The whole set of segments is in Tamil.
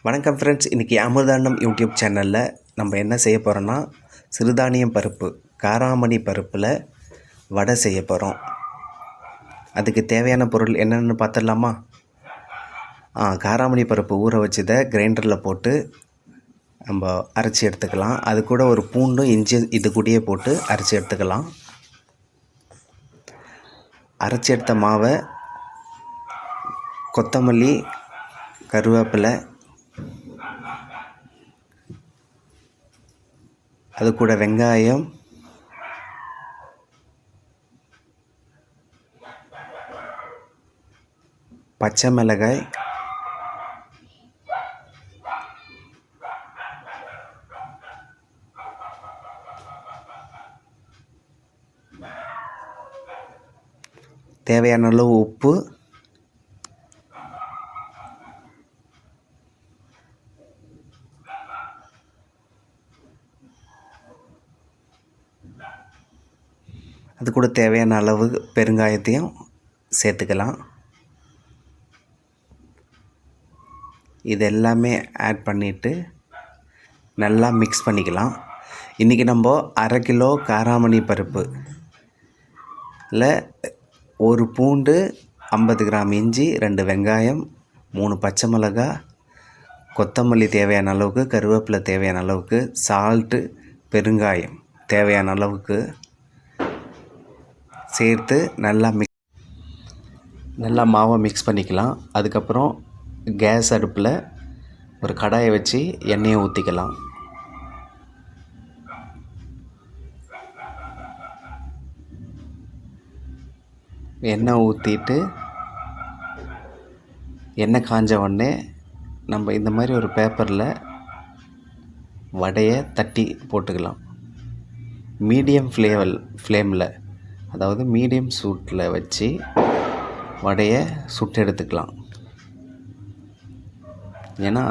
வணக்கம் ஃப்ரெண்ட்ஸ். இன்றைக்கி அமிர்தாண்டம் யூடியூப் சேனலில் நம்ம என்ன செய்ய போகிறோன்னா, சிறுதானியம் பருப்பு காராமணி பருப்பில் வடை செய்ய போகிறோம். அதுக்கு தேவையான பொருள் என்னென்னு பார்த்துடலாமா? காராமணி பருப்பு ஊற வச்சதை கிரைண்டரில் போட்டு நம்ம அரைச்சி எடுத்துக்கலாம். அது கூட ஒரு பூண்டும் இஞ்சி இது கூடயே போட்டு அரைச்சி எடுத்துக்கலாம். அரைச்சி எடுத்த மாவை கொத்தமல்லி, கருவேப்பிலை, அது கூட வெங்காயம், பச்சை மிளகாய், தேவையான அளவு உப்பு, அது கூட தேவையான அளவு பெருங்காயத்தையும் சேர்த்துக்கலாம். இது எல்லாமே ஆட் பண்ணிவிட்டு நல்லா மிக்ஸ் பண்ணிக்கலாம். இன்றைக்கி நம்ம 1/2 கிலோ காராமணி பருப்பு இல்லை 1 பூண்டு, 50 கிராம் இஞ்சி, 2 வெங்காயம், 3 பச்சை மிளகாய், கொத்தமல்லி தேவையான அளவுக்கு, கருவேப்பிலை தேவையான அளவுக்கு, சால்ட்டு, பெருங்காயம் தேவையான அளவுக்கு சேர்த்து நல்லா மாவை மிக்ஸ் பண்ணிக்கலாம். அதுக்கப்புறம் கேஸ் அடுப்பில் ஒரு கடாயை வச்சு எண்ணெயை ஊற்றிக்கலாம். எண்ணெய் ஊற்றிட்டு எண்ணெய் காஞ்ச உடனே நம்ம இந்த மாதிரி ஒரு பேப்பரில் வடையை தட்டி போட்டுக்கலாம். மீடியம் ஃப்ளேமில், அதாவது மீடியம் சூட்டில் வச்சு வடையை சுட்டு எடுத்துக்கலாம். ஏன்னா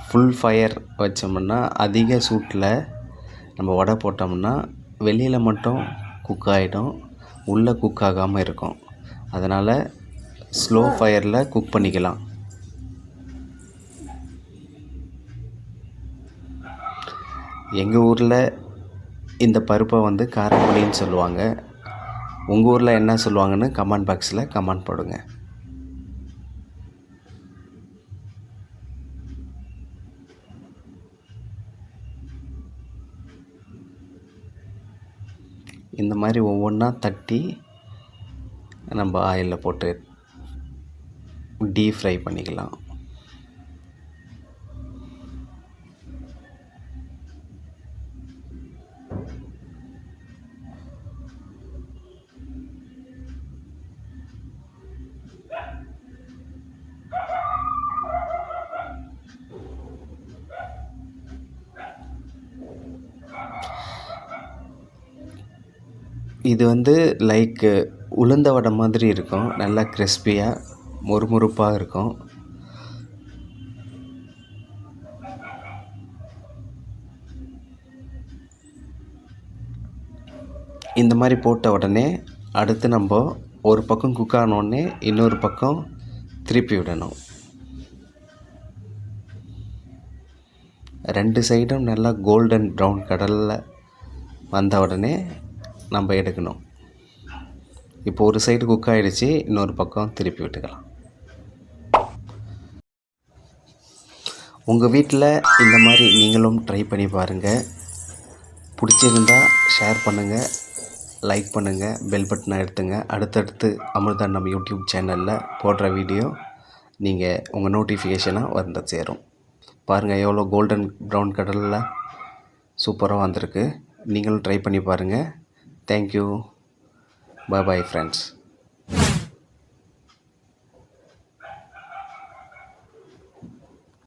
ஃபுல் ஃபயர் வச்சோம்னா அதிக சூட்டில் நம்ம வடை போட்டோம்னா வெளியில் மட்டும் குக் ஆகிடும், உள்ளே குக் ஆகாமல் இருக்கும். அதனால் ஸ்லோ ஃபயரில் குக் பண்ணிக்கலாம். எங்கள் ஊரில் இந்த பருப்பை காராமணின்னு சொல்லுவாங்க. உங்கள் ஊரில் என்ன சொல்லுவாங்கன்னு கமெண்ட் பாக்ஸில் கமெண்ட் போடுங்க. இந்த மாதிரி ஒவ்வொன்றா தட்டி நம்ம ஆயிலில் போட்டு டீப் ஃப்ரை பண்ணிக்கலாம். இது லைக் உளுந்த வடை மாதிரி இருக்கும். நல்லா கிறிஸ்பியாக மொறுமொறுப்பாக இருக்கும். இந்த மாதிரி போட்ட உடனே அடுத்து நம்ம ஒரு பக்கம் குக் ஆனோடனே இன்னொரு பக்கம் திருப்பி விடணும். 2 சைடும் நல்லா கோல்டன் ப்ரௌன் கடலில் வந்த உடனே நம்ம எடுக்கணும். இப்போ ஒரு சைடு குக் ஆகிடுச்சு, இன்னொரு பக்கம் திருப்பி விட்டுக்கலாம். உங்கள் வீட்டில் இந்த மாதிரி நீங்களும் ட்ரை பண்ணி பாருங்கள். பிடிச்சிருந்தால் ஷேர் பண்ணுங்கள், லைக் பண்ணுங்கள், பெல் பட்டனை எடுத்துங்க. அடுத்தடுத்து அமிர்தாண்டம் யூடியூப் சேனலில் போடுற வீடியோ நீங்கள் உங்கள் நோட்டிஃபிகேஷனாக வந்து சேரும். பாருங்கள் எவ்வளோ கோல்டன் ப்ரௌன் கடலில் சூப்பராக வந்திருக்கு. நீங்களும் ட்ரை பண்ணி பாருங்கள். Thank you. Bye bye friends.